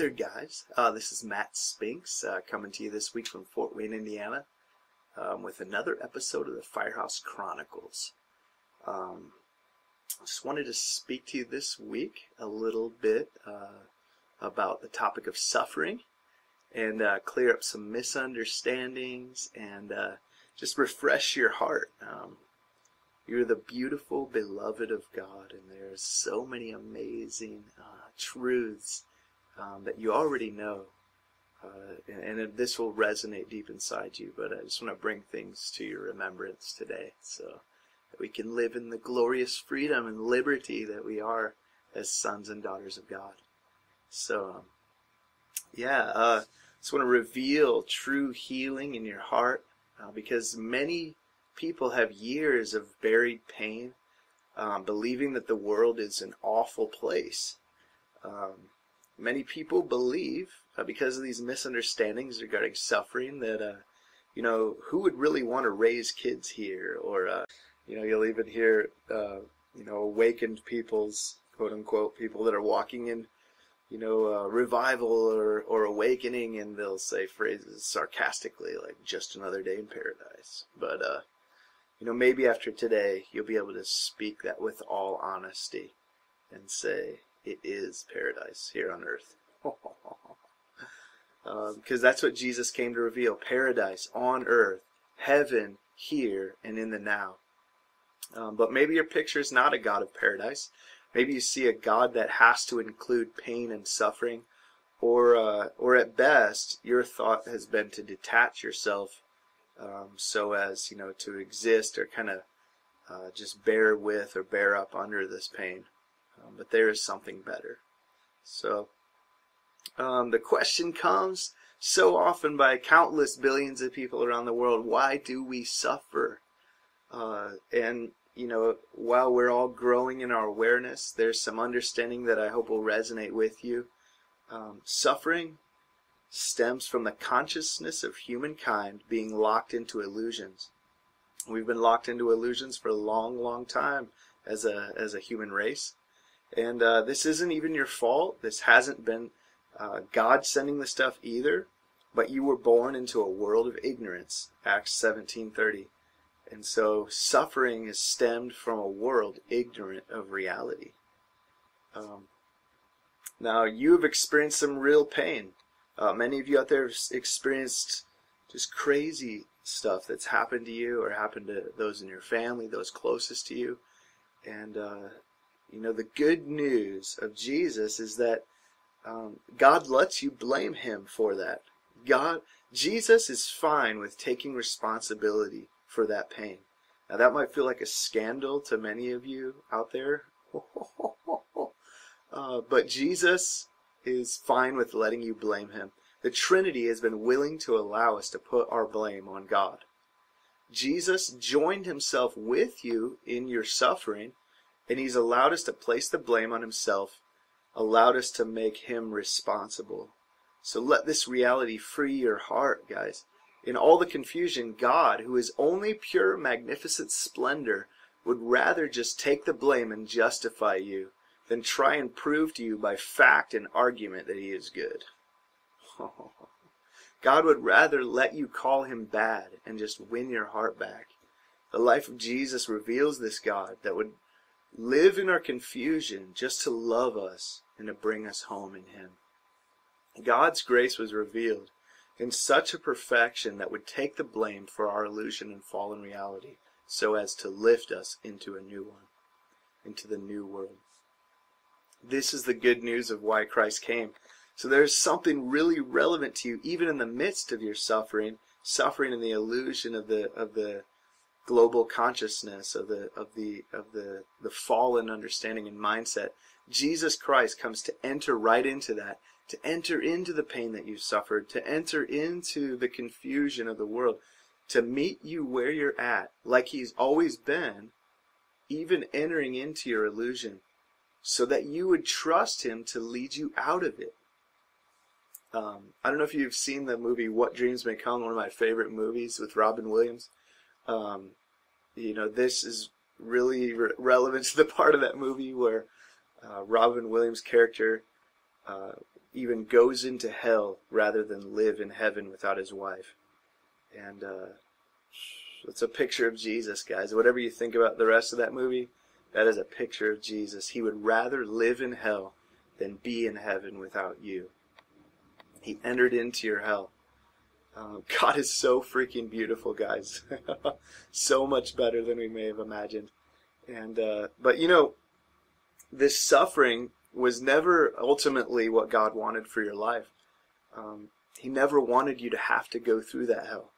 there, guys. This is Matt Spinks coming to you this week from Fort Wayne, Indiana, with another episode of the Firehouse Chronicles. I just wanted to speak to you this week a little bit about the topic of suffering and clear up some misunderstandings and just refresh your heart. You're the beautiful beloved of God, and there's so many amazing truths that you already know, and this will resonate deep inside you, but I just want to bring things to your remembrance today so that we can live in the glorious freedom and liberty that we are as sons and daughters of God. So, just want to reveal true healing in your heart, because many people have years of buried pain, believing that the world is an awful place. Many people believe, because of these misunderstandings regarding suffering, that, who would really want to raise kids here? Or, you'll even hear, awakened people's, quote-unquote, people that are walking in, revival or awakening, and they'll say phrases sarcastically, like, just another day in paradise. But, maybe after today, you'll be able to speak that with all honesty and say, it is paradise here on earth. Because that's what Jesus came to reveal. Paradise on earth, heaven here and in the now. But maybe your picture is not a God of paradise. Maybe you see a God that has to include pain and suffering. Or at best, your thought has been to detach yourself so as, to exist or kind of just bear with or bear up under this pain. But there is something better. So the question comes so often by countless billions of people around the world: why do we suffer? And while we're all growing in our awareness, there's some understanding that I hope will resonate with you. Suffering stems from the consciousness of humankind being locked into illusions. We've been locked into illusions for a long, long time as a human race. And this isn't even your fault. This hasn't been God sending the stuff either. But you were born into a world of ignorance, Acts 17:30. And so suffering is stemmed from a world ignorant of reality. Now, you've experienced some real pain. Many of you out there have experienced just crazy stuff that's happened to you or happened to those in your family, those closest to you. And the good news of Jesus is that God lets you blame him for that. Jesus is fine with taking responsibility for that pain. Now that might feel like a scandal to many of you out there, but Jesus is fine with letting you blame him. The Trinity has been willing to allow us to put our blame on God. Jesus joined himself with you in your suffering, and he's allowed us to place the blame on himself, allowed us to make him responsible. So let this reality free your heart, guys. In all the confusion, God, who is only pure, magnificent splendor, would rather just take the blame and justify you than try and prove to you by fact and argument that he is good. God would rather let you call him bad and just win your heart back. The life of Jesus reveals this God that would live in our confusion just to love us and to bring us home in him. God's grace was revealed in such a perfection that would take the blame for our illusion and fallen reality so as to lift us into a new one, into the new world. This is the good news of why Christ came. So there's something really relevant to you even in the midst of your suffering in the illusion of the global consciousness of the fallen understanding and mindset. Jesus Christ comes to enter right into that, to enter into the pain that you've suffered, to enter into the confusion of the world, to meet you where you're at, like he's always been, even entering into your illusion, so that you would trust him to lead you out of it. I don't know if you've seen the movie What Dreams May Come, one of my favorite movies with Robin Williams. This is really relevant to the part of that movie where Robin Williams' character even goes into hell rather than live in heaven without his wife. And it's a picture of Jesus, guys. Whatever you think about the rest of that movie, that is a picture of Jesus. He would rather live in hell than be in heaven without you. He entered into your hell. God is so freaking beautiful, guys. So much better than we may have imagined. And but you know, this suffering was never ultimately what God wanted for your life. He never wanted you to have to go through that hell.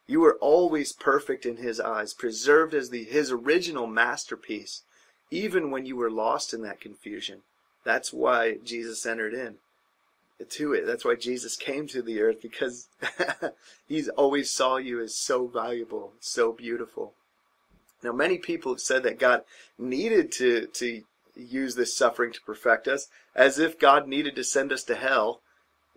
You were always perfect in his eyes, preserved as his original masterpiece, even when you were lost in that confusion. That's why Jesus entered into it. That's why Jesus came to the earth, because he's always saw you as so valuable, so beautiful. Now, many people have said that God needed to use this suffering to perfect us, as if God needed to send us to hell,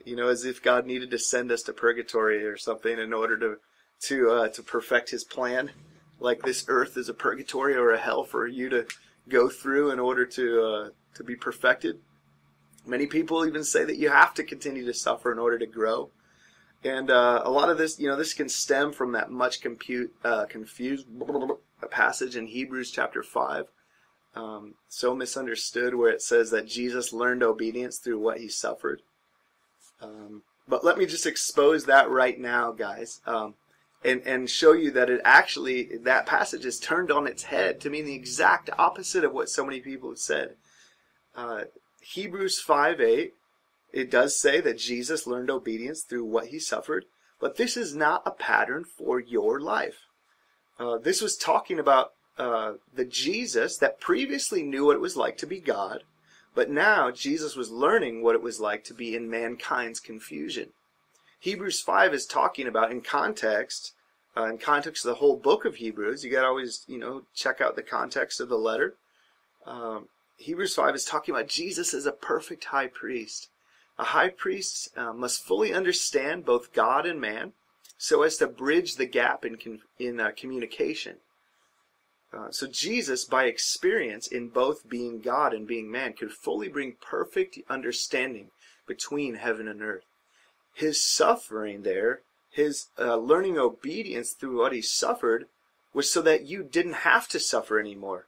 you know, as if God needed to send us to purgatory or something in order to perfect his plan. Like this earth is a purgatory or a hell for you to go through in order to be perfected. Many people even say that you have to continue to suffer in order to grow. And a lot of this, you know, this can stem from that much confused passage in Hebrews chapter 5. So misunderstood, where it says that Jesus learned obedience through what he suffered. But let me just expose that right now, guys, and show you that that passage is turned on its head to mean the exact opposite of what so many people have said. Hebrews 5:8, it does say that Jesus learned obedience through what he suffered, but this is not a pattern for your life. This was talking about the Jesus that previously knew what it was like to be God, but now Jesus was learning what it was like to be in mankind's confusion. Hebrews 5 is talking about, in context of the whole book of Hebrews, you got to always, you know, check out the context of the letter. Hebrews 5 is talking about Jesus as a perfect high priest. A high priest must fully understand both God and man, so as to bridge the gap in communication. So Jesus, by experience in both being God and being man, could fully bring perfect understanding between heaven and earth. His suffering there, his learning obedience through what he suffered, was so that you didn't have to suffer anymore.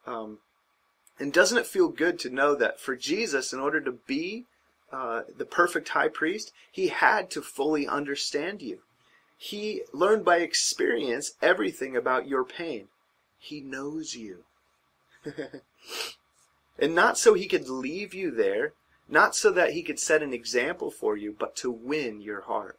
And doesn't it feel good to know that for Jesus, in order to be the perfect high priest, he had to fully understand you. He learned by experience everything about your pain. He knows you. And not so he could leave you there, not so that he could set an example for you, but to win your heart.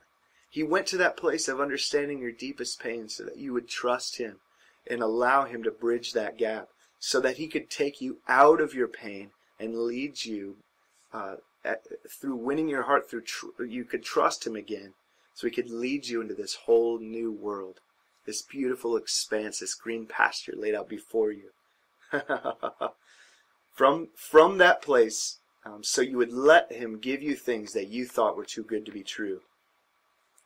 He went to that place of understanding your deepest pain so that you would trust him and allow him to bridge that gap, so that he could take you out of your pain and lead you through winning your heart. You could trust him again, so he could lead you into this whole new world, this beautiful expanse, this green pasture laid out before you. From that place, so you would let him give you things that you thought were too good to be true.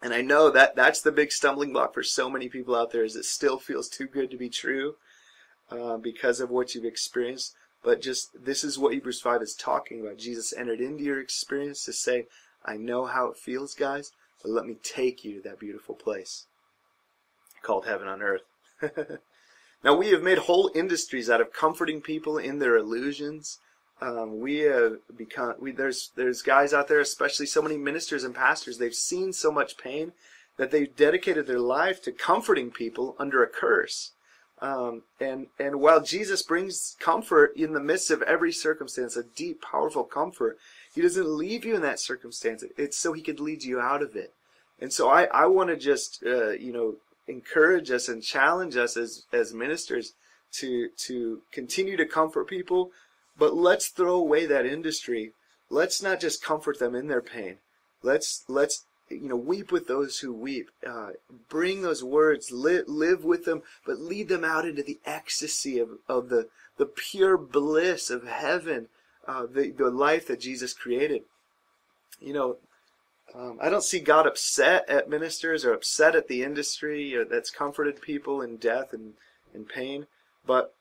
And I know that that's the big stumbling block for so many people out there, is it still feels too good to be true because of what you've experienced. But just, this is what Hebrews 5 is talking about. Jesus entered into your experience to say, I know how it feels, guys, but let me take you to that beautiful place called heaven on earth. Now, we have made whole industries out of comforting people in their illusions. We have become, there's guys out there, especially so many ministers and pastors, they've seen so much pain that they've dedicated their life to comforting people under a curse. And while Jesus brings comfort in the midst of every circumstance, a deep, powerful comfort, he doesn't leave you in that circumstance. It's so he could lead you out of it. And so I want to just, encourage us and challenge us as ministers to continue to comfort people, but let's throw away that industry. Let's not just comfort them in their pain. Let's weep with those who weep. Bring those words, live with them, but lead them out into the ecstasy of the pure bliss of heaven, the life that Jesus created. I don't see God upset at ministers or upset at the industry that's comforted people in death and pain, but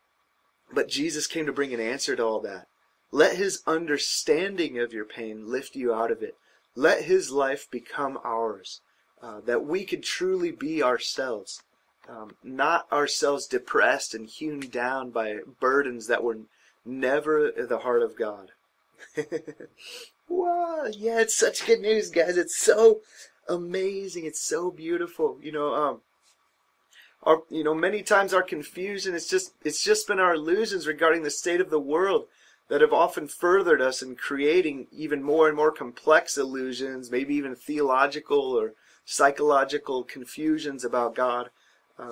Jesus came to bring an answer to all that. Let his understanding of your pain lift you out of it. Let his life become ours, that we could truly be ourselves, not ourselves depressed and hewn down by burdens that were never the heart of God. Wow, yeah, it's such good news, guys. It's so amazing. It's so beautiful. Many times our confusion, it's just been our illusions regarding the state of the world that have often furthered us in creating even more and more complex illusions, maybe even theological or psychological confusions about God.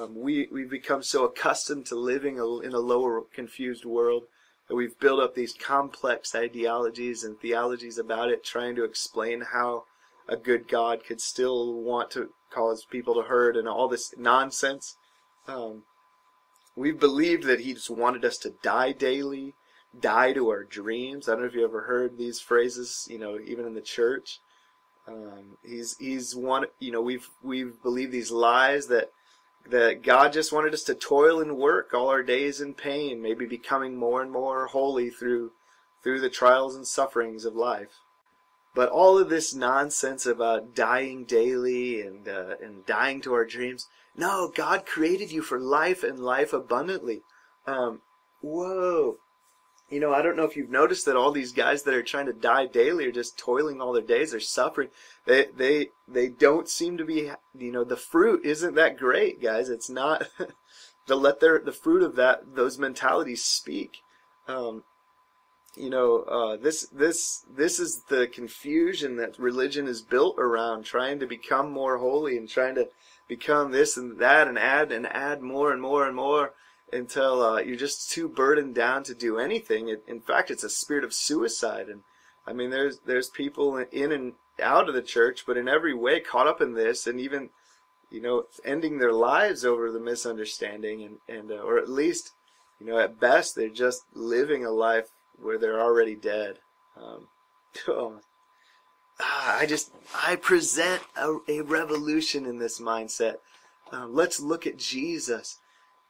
We've become so accustomed to living in a lower, confused world that we've built up these complex ideologies and theologies about it, trying to explain how a good God could still want to cause people to hurt and all this nonsense. We've believed that he just wanted us to die daily, die to our dreams. I don't know if you ever heard these phrases, even in the church. We've believed these lies that God just wanted us to toil and work all our days in pain, maybe becoming more and more holy through the trials and sufferings of life. But all of this nonsense about dying daily and dying to our dreams, no, God created you for life and life abundantly. Whoa. I don't know if you've noticed that all these guys that are trying to die daily are just toiling all their days. They're suffering. They don't seem to be, the fruit isn't that great, guys. It's not to let the fruit of those mentalities speak. This is the confusion that religion is built around, trying to become more holy and trying to become this and that and add more and more and more, until you're just too burdened down to do anything. In fact, it's a spirit of suicide. And I mean, there's people in and out of the church, but in every way caught up in this, and even ending their lives over the misunderstanding, and or at least at best they're just living a life where they're already dead. I present a revolution in this mindset. Let's look at Jesus.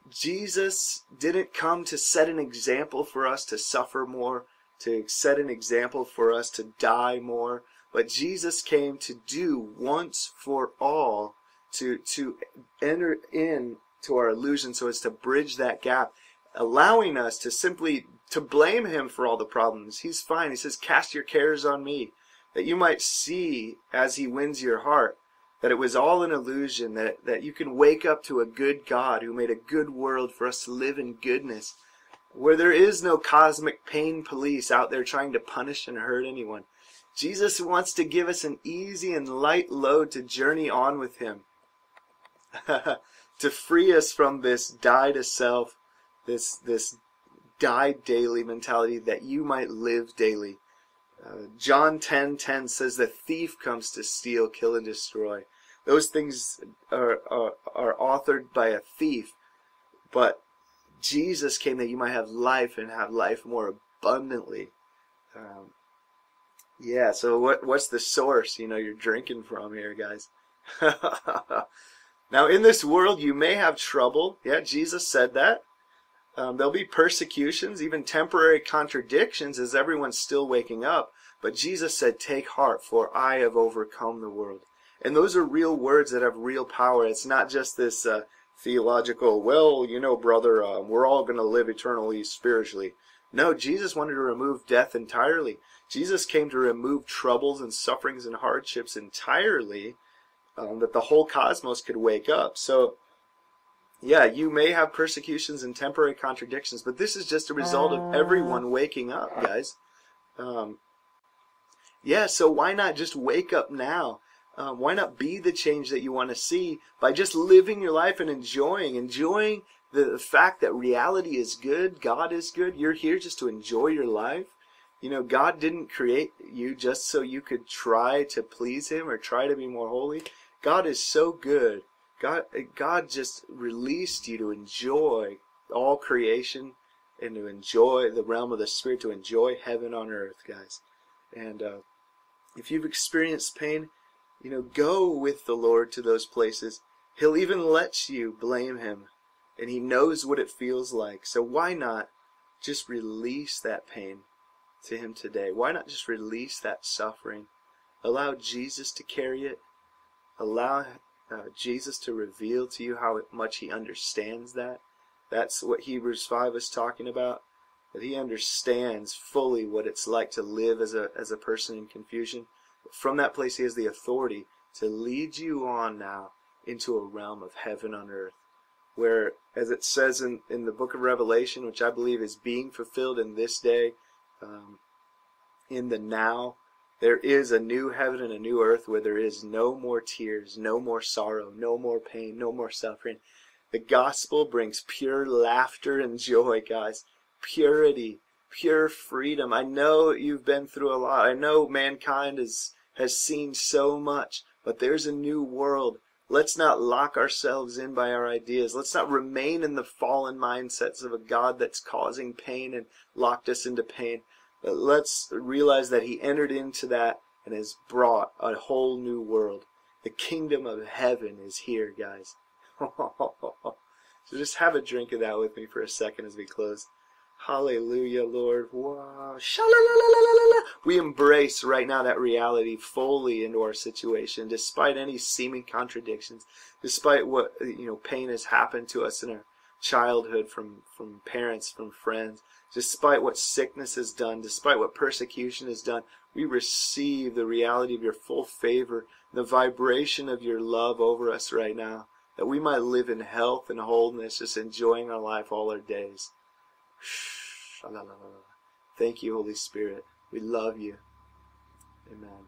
Jesus didn't come to set an example for us to suffer more, to set an example for us to die more, but Jesus came to do once for all, to enter into our illusion so as to bridge that gap, allowing us to simply to blame him for all the problems. He's fine. He says, cast your cares on me, that you might see as he wins your heart that it was all an illusion, that you can wake up to a good God who made a good world for us to live in goodness, where there is no cosmic pain police out there trying to punish and hurt anyone. Jesus wants to give us an easy and light load to journey on with him, to free us from this die to self, this die daily mentality, that you might live daily. John 10:10 says the thief comes to steal, kill, and destroy. Those things are authored by a thief, but Jesus came that you might have life and have life more abundantly. So what's the source you're drinking from here, guys? Now, in this world you may have trouble. Yeah, Jesus said that. There'll be persecutions, even temporary contradictions, as everyone's still waking up. But Jesus said, take heart, for I have overcome the world. And those are real words that have real power. It's not just this theological, brother, we're all going to live eternally spiritually. No, Jesus wanted to remove death entirely. Jesus came to remove troubles and sufferings and hardships entirely, that the whole cosmos could wake up. So, yeah, you may have persecutions and temporary contradictions, but this is just a result of everyone waking up, guys. So why not just wake up now? Why not be the change that you want to see by just living your life and enjoying the fact that reality is good, God is good. You're here just to enjoy your life. God didn't create you just so you could try to please him or try to be more holy. God is so good. God just released you to enjoy all creation and to enjoy the realm of the Spirit, to enjoy heaven on earth, guys. And if you've experienced pain, go with the Lord to those places. He'll even let you blame him, and he knows what it feels like. So why not just release that pain to him today? Why not just release that suffering? Allow Jesus to carry it. Allow Jesus to reveal to you how much he understands that. That's what Hebrews 5 is talking about. That he understands fully what it's like to live as a person in confusion. From that place, he has the authority to lead you on now into a realm of heaven on earth, where, as it says in the book of Revelation, which I believe is being fulfilled in this day, in the now, there is a new heaven and a new earth where there is no more tears, no more sorrow, no more pain, no more suffering. The gospel brings pure laughter and joy, guys. Purity, pure freedom. I know you've been through a lot. I know mankind has seen so much, but there's a new world. Let's not lock ourselves in by our ideas. Let's not remain in the fallen mindsets of a God that's causing pain and locked us into pain. But let's realize that he entered into that and has brought a whole new world. The kingdom of heaven is here, guys. So just have a drink of that with me for a second as we close. Hallelujah, Lord. Wow. Sha-la-la-la-la-la-la. We embrace right now that reality fully into our situation, despite any seeming contradictions, despite what pain has happened to us in our childhood from parents, from friends, despite what sickness has done, despite what persecution has done. We receive the reality of your full favor, the vibration of your love over us right now, that we might live in health and wholeness, just enjoying our life all our days. Thank you, Holy Spirit. We love you. Amen.